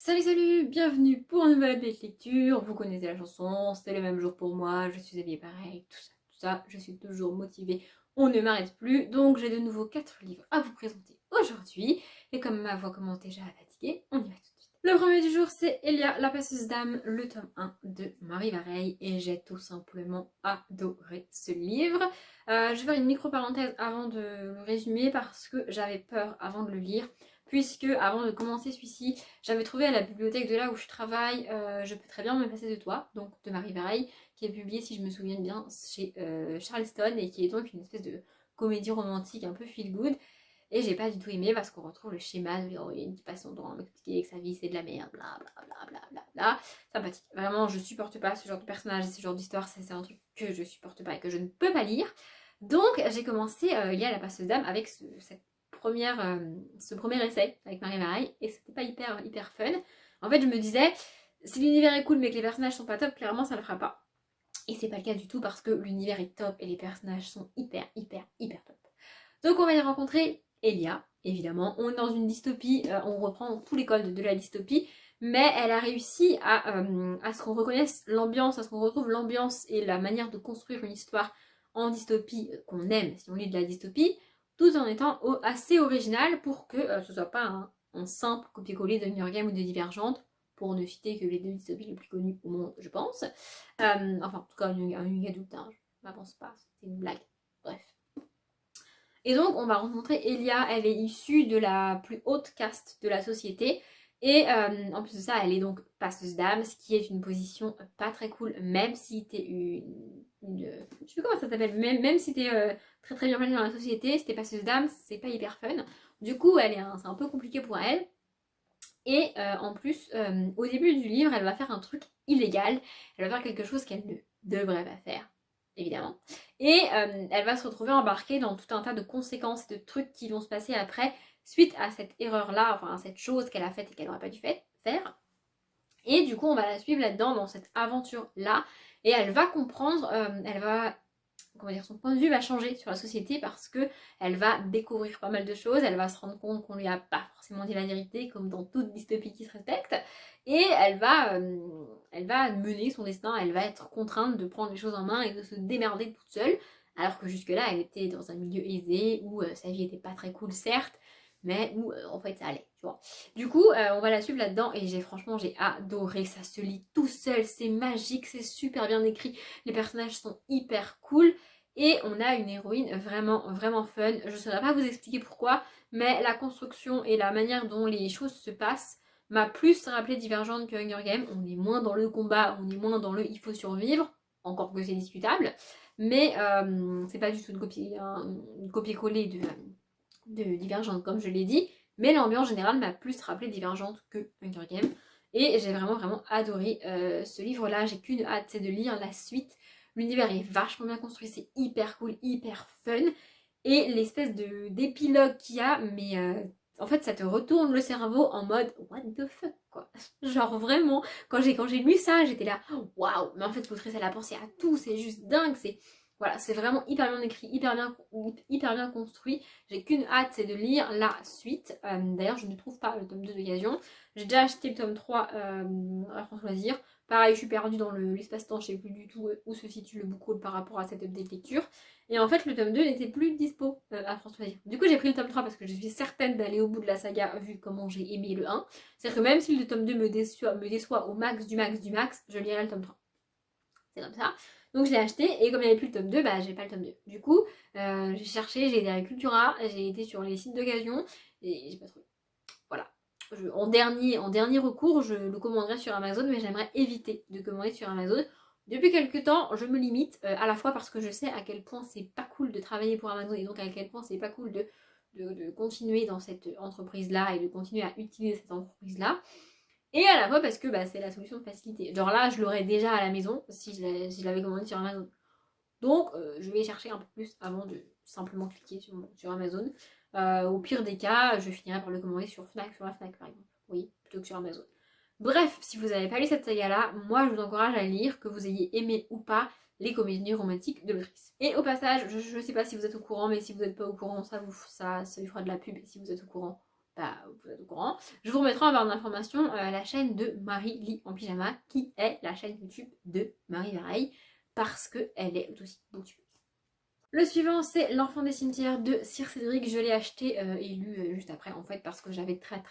Salut, bienvenue pour un nouvel update lecture. Vous connaissez la chanson, c'était le même jour pour moi, je suis habillée pareil, tout ça, je suis toujours motivée, on ne m'arrête plus. Donc j'ai de nouveau 4 livres à vous présenter aujourd'hui. Et comme ma voix commence déjà à fatiguer, on y va tout de suite. Le premier du jour, c'est Elia, la passeuse d'âme, le tome 1 de Marie Vareille. Et j'ai tout simplement adoré ce livre. Je vais faire une micro-parenthèse avant de le résumer parce que j'avais peur avant de le lire. Puisque avant de commencer celui-ci, j'avais trouvé à la bibliothèque de là où je travaille Je peux très bien me passer de toi, donc de Marie Vareille, qui est publié, si je me souviens bien, chez Charleston, et qui est donc une espèce de comédie romantique un peu feel good. Et j'ai pas du tout aimé parce qu'on retrouve le schéma de l'héroïne qui passe son temps à m'expliquer que sa vie c'est de la merde, bla bla bla bla bla bla. Sympathique. Vraiment, je supporte pas ce genre de personnage et ce genre d'histoire, c'est un truc que je supporte pas et que je ne peux pas lire. Donc j'ai commencé il y a la passeuse d'âme avec ce premier essai avec Marie Marais et c'était pas hyper fun. En fait, je me disais, si l'univers est cool mais que les personnages sont pas top, clairement ça le fera pas. Et c'est pas le cas du tout parce que l'univers est top et les personnages sont hyper top. Donc on va y rencontrer Elia, évidemment. On est dans une dystopie, on reprend tous les codes de la dystopie, mais elle a réussi à ce qu'on reconnaisse l'ambiance, à ce qu'on retrouve l'ambiance et la manière de construire une histoire en dystopie qu'on aime si on lit de la dystopie, tout en étant assez original pour que ce soit pas un simple copier-coller de New York Game ou de Divergente, pour ne citer que les deux dystopies les plus connues au monde, je pense. Enfin, en tout cas, un young adulte, hein, je ne pense pas, c'était une blague. Bref. Et donc, on va rencontrer Elia, elle est issue de la plus haute caste de la société. Et en plus de ça, elle est donc passeuse d'âme, ce qui est une position pas très cool, même si t'es je sais plus comment ça s'appelle, même si t'es très bien placée dans la société, si t'es passeuse d'âme, c'est pas hyper fun. Du coup, c'est un peu compliqué pour elle. Et en plus, au début du livre, elle va faire un truc illégal. Elle va faire quelque chose qu'elle ne devrait pas faire, évidemment. Et elle va se retrouver embarquée dans tout un tas de conséquences et de trucs qui vont se passer après, suite à cette erreur-là, enfin à cette chose qu'elle a faite et qu'elle n'aurait pas dû faire. Et du coup, on va la suivre là-dedans, dans cette aventure-là. Et elle va comprendre, elle va comment dire, son point de vue va changer sur la société parce que elle va découvrir pas mal de choses, elle va se rendre compte qu'on lui a pas forcément dit la vérité, comme dans toute dystopie qui se respecte, et elle va mener son destin, elle va être contrainte de prendre les choses en main et de se démerder toute seule, alors que jusque-là, elle était dans un milieu aisé où sa vie était pas très cool, certes, mais où en fait ça allait, tu vois. Du coup, on va la suivre là-dedans et franchement j'ai adoré, ça se lit tout seul, c'est magique, c'est super bien écrit, les personnages sont hyper cool et on a une héroïne vraiment fun. Je ne saurais pas vous expliquer pourquoi, mais la construction et la manière dont les choses se passent m'a plus rappelé Divergente que Hunger Games. On est moins dans le combat, on est moins dans le il faut survivre, encore que c'est discutable, mais c'est pas du tout une copier-coller de Divergente comme je l'ai dit, mais l'ambiance générale m'a plus rappelé Divergente que Hunger Games. Et j'ai vraiment adoré ce livre-là. J'ai qu'une hâte, c'est de lire la suite. L'univers est vachement bien construit, c'est hyper cool, hyper fun. Et l'espèce d'épilogue qu'il y a, mais en fait ça te retourne le cerveau en mode what the fuck quoi. Genre vraiment, quand j'ai lu ça, j'étais là waouh, mais en fait l'autrice elle a pensé à tout, c'est juste dingue, c'est voilà, c'est vraiment hyper bien écrit, hyper bien construit. J'ai qu'une hâte, c'est de lire la suite. D'ailleurs, je ne trouve pas le tome 2 d'occasion. J'ai déjà acheté le tome 3 à France Loisirs. Pareil, je suis perdue dans l'espace-temps, je sais plus du tout où se situe le book haul par rapport à cette update lecture. Et en fait, le tome 2 n'était plus dispo à France Loisirs. Du coup, j'ai pris le tome 3 parce que je suis certaine d'aller au bout de la saga vu comment j'ai aimé le 1. C'est-à-dire que même si le tome 2 me déçoit au max du max, je lirai le tome 3. C'est comme ça. Donc je l'ai acheté et comme il n'y avait plus le tome 2, bah j'ai pas le tome 2. Du coup, j'ai cherché, j'ai été à Cultura, j'ai été sur les sites d'occasion et j'ai pas trouvé. Voilà. En dernier recours, je le commanderai sur Amazon, mais j'aimerais éviter de commander sur Amazon. Depuis quelques temps, je me limite, à la fois parce que je sais à quel point c'est pas cool de travailler pour Amazon et donc à quel point c'est pas cool de continuer dans cette entreprise-là et de continuer à utiliser cette entreprise-là. Et à la fois parce que bah, c'est la solution de facilité. Genre là, je l'aurais déjà à la maison si je l'avais commandé sur Amazon. Donc, je vais chercher un peu plus avant de simplement cliquer sur Amazon. Au pire des cas, je finirai par le commander sur Fnac, sur la Fnac par exemple. Oui, plutôt que sur Amazon. Bref, si vous n'avez pas lu cette saga-là, moi je vous encourage à lire, que vous ayez aimé ou pas les comédies romantiques de l'autrice. Et au passage, je sais pas si vous êtes au courant, mais si vous n'êtes pas au courant, ça lui fera de la pub. Et si vous êtes au courant, bah, vous êtes au courant, je vous remettrai en barre d'informations la chaîne de Marie lit en pyjama, qui est la chaîne YouTube de Marie Vareille, parce qu'elle est aussi booktube. Le suivant, c'est L'Enfant des cimetières de Sir Cédric. Je l'ai acheté et lu juste après, en fait, parce que j'avais très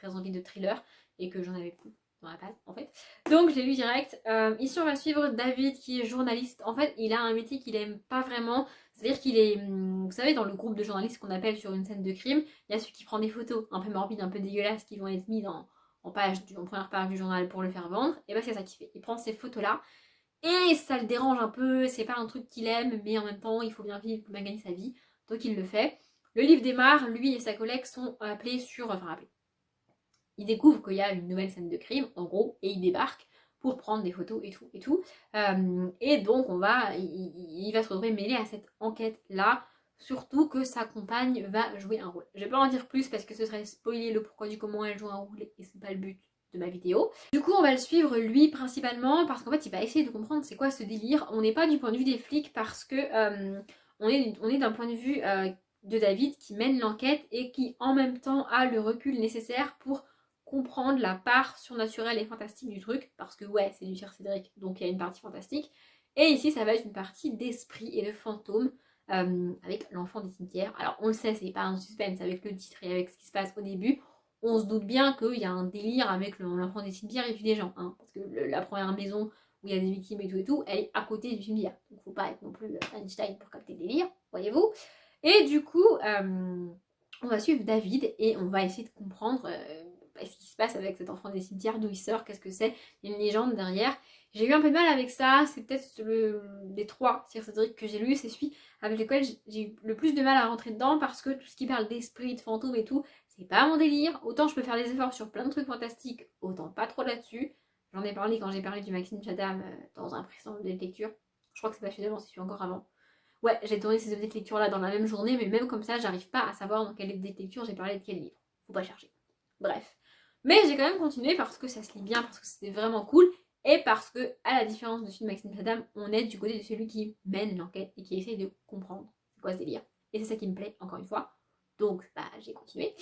envie de thriller et que j'en avais plus dans la patte, en fait. Donc, je l'ai lu direct. Ici, on va suivre David, qui est journaliste. En fait, il a un métier qu'il aime pas vraiment. C'est-à-dire qu'il est, vous savez, dans le groupe de journalistes qu'on appelle sur une scène de crime, il y a celui qui prend des photos un peu morbides, un peu dégueulasses, qui vont être mises en première page du journal pour le faire vendre. Et bah, c'est ça qu'il fait. Il prend ces photos-là. Et ça le dérange un peu, c'est pas un truc qu'il aime, mais en même temps, il faut bien vivre, il faut bien gagner sa vie, donc il le fait. Le livre démarre, lui et sa collègue sont appelés sur... Enfin, appelés. Ils découvrent qu'il y a une nouvelle scène de crime, en gros, et ils débarquent pour prendre des photos et tout, et tout. Et donc, il va se retrouver mêlé à cette enquête-là, surtout que sa compagne va jouer un rôle. Je vais pas en dire plus parce que ce serait spoiler le pourquoi du comment elle joue un rôle, et c'est pas le but de ma vidéo. Du coup, on va le suivre lui principalement parce qu'en fait, il va essayer de comprendre c'est quoi ce délire. On n'est pas du point de vue des flics parce que on est d'un point de vue de David qui mène l'enquête et qui en même temps a le recul nécessaire pour comprendre la part surnaturelle et fantastique du truc, parce que ouais, c'est du Sir Cédric, donc il y a une partie fantastique. Et ici, ça va être une partie d'esprit et de fantôme avec l'enfant des cimetières. Alors, on le sait, c'est pas un suspense avec le titre et avec ce qui se passe au début. On se doute bien qu'il y a un délire avec l'enfant des cimetières et tue des gens, hein, parce que la première maison où il y a des victimes et tout, elle est à côté du cimetière. Donc, faut pas être non plus Einstein pour capter le délire, voyez-vous. Et du coup, on va suivre David et on va essayer de comprendre ce qui se passe avec cet enfant des cimetières, d'où il sort, qu'est-ce que c'est. Il y a une légende derrière. J'ai eu un peu de mal avec ça, c'est peut-être des trois Sir Cédric que j'ai lu, c'est celui avec lequel j'ai eu le plus de mal à rentrer dedans parce que tout ce qui parle d'esprit, de fantômes et tout, c'est pas mon délire. Autant je peux faire des efforts sur plein de trucs fantastiques, autant pas trop là-dessus. J'en ai parlé quand j'ai parlé du Maxime Chatham dans un précédent de lecture. Je crois que c'est pas celui d'avant, c'est celui encore avant. Ouais, j'ai tourné ces updates lecture là dans la même journée, mais même comme ça, j'arrive pas à savoir dans quel update lecture j'ai parlé de quel livre. Faut pas chercher. Bref. Mais j'ai quand même continué parce que ça se lit bien, parce que c'était vraiment cool, et parce que, à la différence de celui de Maxime Chatham, on est du côté de celui qui mène l'enquête et qui essaye de comprendre c'est quoi ce délire. Et c'est ça qui me plaît, encore une fois. Donc, bah, j'ai continué.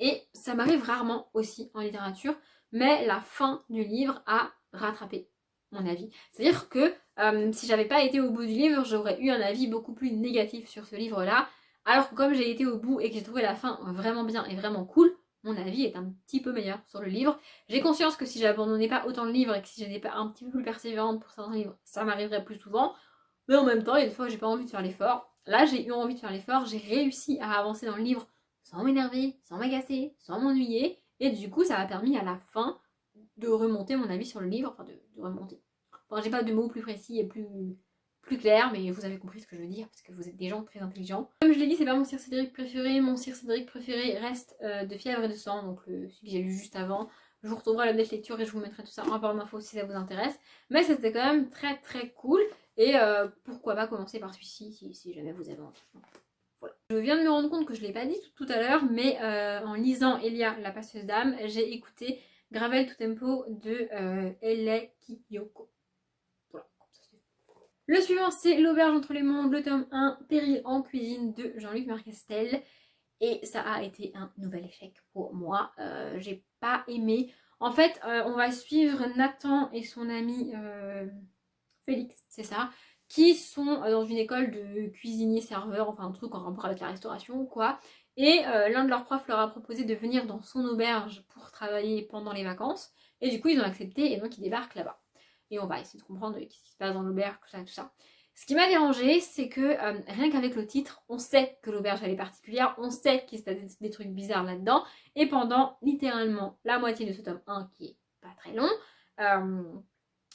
Et ça m'arrive rarement aussi en littérature, mais la fin du livre a rattrapé mon avis. C'est-à-dire que si j'avais pas été au bout du livre, j'aurais eu un avis beaucoup plus négatif sur ce livre-là. Alors que comme j'ai été au bout et que j'ai trouvé la fin vraiment bien et vraiment cool, mon avis est un petit peu meilleur sur le livre. J'ai conscience que si j'abandonnais pas autant le livre et que si j'étais pas un petit peu plus persévérante pour certains livres, ça m'arriverait plus souvent. Mais en même temps, il y a des fois où j'ai pas envie de faire l'effort. Là, j'ai eu envie de faire l'effort, j'ai réussi à avancer dans le livre sans m'énerver, sans m'agacer, sans m'ennuyer. Et du coup, ça a permis à la fin de remonter mon avis sur le livre, enfin de remonter. Enfin, j'ai pas de mots plus précis et plus clairs, mais vous avez compris ce que je veux dire, parce que vous êtes des gens très intelligents. Comme je l'ai dit, c'est pas mon Sir Cédric préféré. Mon Sir Cédric préféré reste de Fièvre et de sang, donc celui que j'ai lu juste avant. Je vous retrouverai la date lecture et je vous mettrai tout ça en barre d'infos si ça vous intéresse. Mais c'était quand même très cool. Et pourquoi pas commencer par celui-ci si jamais vous avez envie. Voilà. Je viens de me rendre compte que je ne l'ai pas dit tout à l'heure, mais en lisant Elia, la passeuse d'âme, j'ai écouté Gravel to Tempo de L.A. Kiyoko. Voilà, comme ça c'est fait. Le suivant, c'est L'Auberge entre les mondes, le tome 1, Péril en cuisine de Jean-Luc Marcastel. Et ça a été un nouvel échec pour moi. J'ai pas aimé. En fait, on va suivre Nathan et son ami Félix, c'est ça, qui sont dans une école de cuisinier-serveur, enfin un truc en rapport avec la restauration, quoi. Et l'un de leurs profs leur a proposé de venir dans son auberge pour travailler pendant les vacances. Et du coup, ils ont accepté et donc ils débarquent là-bas. Et on va essayer de comprendre ce qui se passe dans l'auberge, tout ça, tout ça. Ce qui m'a dérangé, c'est que rien qu'avec le titre, on sait que l'auberge elle est particulière, on sait qu'il se passe des trucs bizarres là-dedans. Et pendant littéralement la moitié de ce tome 1, qui est pas très long,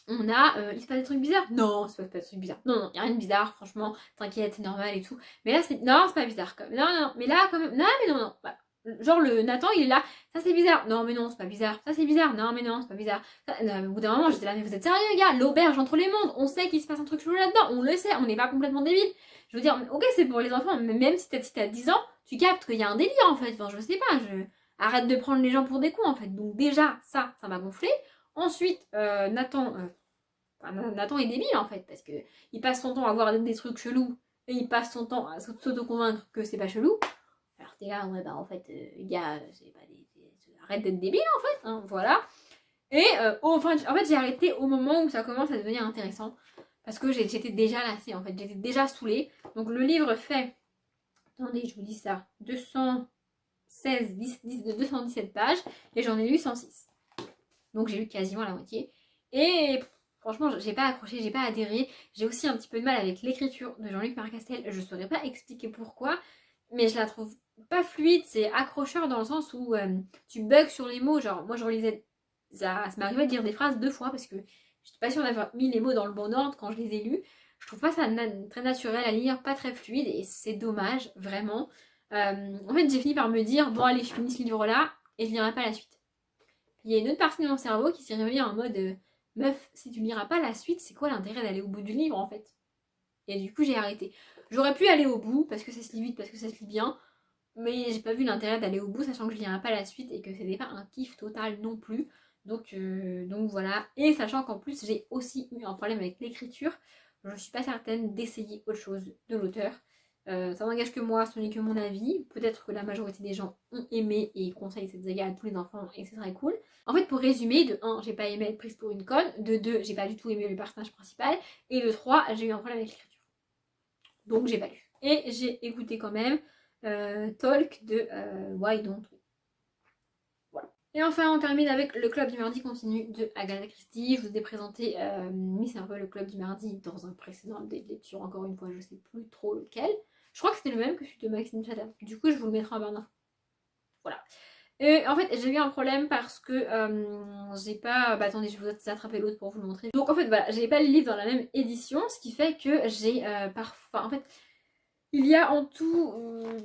il se passe des trucs bizarres. Non, il se passe pas des trucs bizarres. Non, il y a rien de bizarre, franchement, t'inquiète, c'est normal et tout. Mais là, non, c'est pas bizarre quand même. Non, mais là, quand même, non, mais non. Voilà. Genre, le Nathan, il est là, ça c'est bizarre. Non, mais non, c'est pas bizarre. Ça c'est bizarre. Non, mais non, c'est pas bizarre. Non, mais au bout d'un moment, j'étais là, mais vous êtes sérieux, gars? L'auberge entre les mondes, on sait qu'il se passe un truc chelou là-dedans, on le sait, on n'est pas complètement débile. Je veux dire, ok, c'est pour les enfants, mais même si t'as 10 ans, tu captes qu'il y a un délire en fait. Enfin, je sais pas, arrête de prendre les gens pour des cons en fait. Donc, déjà, ça m'a gonflé. Ensuite, Nathan est débile en fait, parce qu'il passe son temps à voir des trucs chelous et il passe son temps à s'auto-convaincre que c'est pas chelou. Alors t'es là, ouais bah en fait, gars, c'est pas arrête d'être débile en fait, hein, voilà. Et enfin, en fait j'ai arrêté au moment où ça commence à devenir intéressant. Parce que j'étais déjà lassée en fait, j'étais déjà saoulée. Donc le livre fait, attendez je vous dis ça, 217 pages et j'en ai lu 106. Donc j'ai lu quasiment la moitié. Et franchement, j'ai pas accroché, j'ai pas adhéré. J'ai aussi un petit peu de mal avec l'écriture de Jean-Luc Marcastel. Je saurais pas expliquer pourquoi, mais je la trouve pas fluide. C'est accrocheur dans le sens où tu bugs sur les mots. Genre, moi je relisais. Ça m'arrivait de lire des phrases 2 fois parce que j'étais pas sûre d'avoir mis les mots dans le bon ordre quand je les ai lus. Je trouve pas ça très naturel à lire, pas très fluide et c'est dommage, vraiment. En fait, j'ai fini par me dire bon, allez, je finis ce livre-là et je lirai pas la suite. Il y a une autre partie de mon cerveau qui s'est réveillée en mode meuf, si tu liras pas la suite, c'est quoi l'intérêt d'aller au bout du livre en fait? Et du coup, j'ai arrêté. J'aurais pu aller au bout parce que ça se lit vite, parce que ça se lit bien, mais j'ai pas vu l'intérêt d'aller au bout, sachant que je lirai pas la suite et que c'était pas un kiff total non plus. Donc voilà. Et sachant qu'en plus, j'ai aussi eu un problème avec l'écriture, je suis pas certaine d'essayer autre chose de l'auteur. Ça n'engage que moi, ce n'est que mon avis. Peut-être que la majorité des gens ont aimé et conseillent cette saga à tous les enfants et c'est très cool. En fait, pour résumer, de 1, j'ai pas aimé être prise pour une conne. De 2, j'ai pas du tout aimé le personnage principal. Et de 3, j'ai eu un problème avec l'écriture. Donc j'ai pas lu. Et j'ai écouté quand même Talk de Why Don't We. Voilà. Et enfin, on termine avec le club du mardi continu de Agatha Christie. Je vous ai présenté Miss Marple, le club du mardi, dans un précédent update lecture. Encore une fois, je sais plus trop lequel. Je crois que c'était le même que celui de Maxime Chatham. Du coup, je vous le mettrai en barre d'infos. Voilà. Et en fait, j'ai eu un problème parce que j'ai pas. Bah attendez, je vais vous attraper l'autre pour vous le montrer. Donc en fait, voilà, j'ai pas le livre dans la même édition, ce qui fait que j'ai parfois. En fait, il y a en tout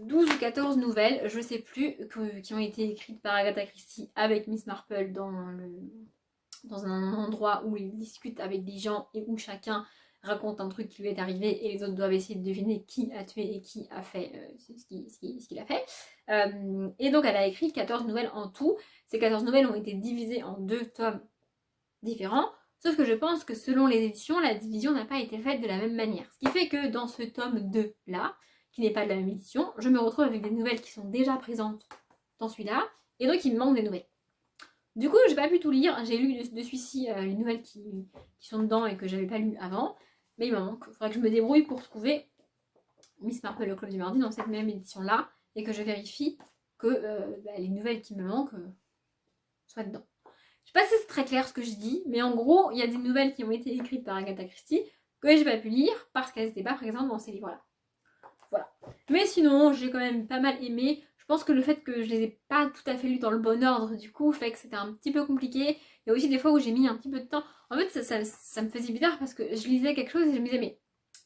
12 ou 14 nouvelles, je sais plus, qui ont été écrites par Agatha Christie avec Miss Marple dans un endroit où ils discutent avec des gens et où chacun raconte un truc qui lui est arrivé et les autres doivent essayer de deviner qui a tué et qui a fait ce qu'il a fait. Et donc elle a écrit 14 nouvelles en tout. Ces 14 nouvelles ont été divisées en 2 tomes différents. Sauf que je pense que selon les éditions, la division n'a pas été faite de la même manière. Ce qui fait que dans ce tome 2 là, qui n'est pas de la même édition, je me retrouve avec des nouvelles qui sont déjà présentes dans celui-là. Et donc il me manque des nouvelles. Du coup, j'ai pas pu tout lire. J'ai lu de celui-ci les nouvelles qui sont dedans et que j'avais pas lu avant. Mais il m'en manque. Il faudra que je me débrouille pour trouver Miss Marple, le club du mardi, dans cette même édition-là. Et que je vérifie que les nouvelles qui me manquent soient dedans. Je sais pas si c'est très clair ce que je dis, mais en gros, il y a des nouvelles qui ont été écrites par Agatha Christie que j'ai pas pu lire parce qu'elles n'étaient pas présentes dans ces livres-là. Voilà. Mais sinon, j'ai quand même pas mal aimé. Je pense que le fait que je les ai pas tout à fait lus dans le bon ordre, du coup, fait que c'était un petit peu compliqué. Il y a aussi des fois où j'ai mis un petit peu de temps. En fait, ça me faisait bizarre parce que je lisais quelque chose et je me disais,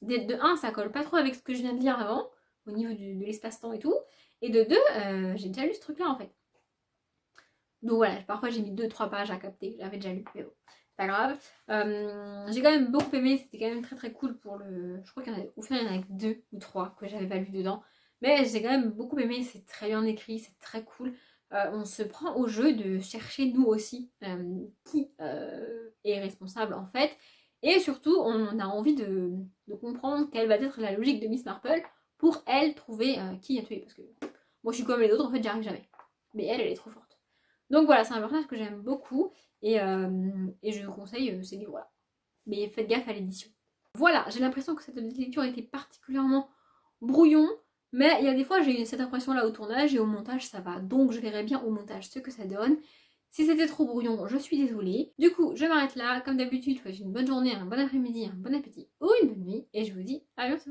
mais de 1, ça colle pas trop avec ce que je viens de lire avant, au niveau de l'espace-temps et tout. Et de 2, j'ai déjà lu ce truc-là en fait. Donc voilà, parfois j'ai mis 2-3 pages à capter, j'avais déjà lu, mais bon, c'est pas grave. J'ai quand même beaucoup aimé, c'était quand même très très cool pour le. Je crois qu'il y en a, au final, il y en a que 2 ou 3 que j'avais pas lu dedans. Mais j'ai quand même beaucoup aimé, c'est très bien écrit, c'est très cool. On se prend au jeu de chercher nous aussi qui est responsable en fait. Et surtout, on a envie de comprendre quelle va être la logique de Miss Marple pour elle trouver qui a tué. Parce que moi je suis comme les autres, en fait j'y arrive jamais. Mais elle est trop forte. Donc voilà, c'est un personnage que j'aime beaucoup et je vous conseille ces livres-là. Mais faites gaffe à l'édition. Voilà, j'ai l'impression que cette lecture a été particulièrement brouillon, mais il y a des fois j'ai eu cette impression-là au tournage et au montage ça va. Donc je verrai bien au montage ce que ça donne. Si c'était trop brouillon, je suis désolée. Du coup, je m'arrête là. Comme d'habitude, je vous souhaite une bonne journée, un bon après-midi, un bon appétit ou une bonne nuit et je vous dis à bientôt.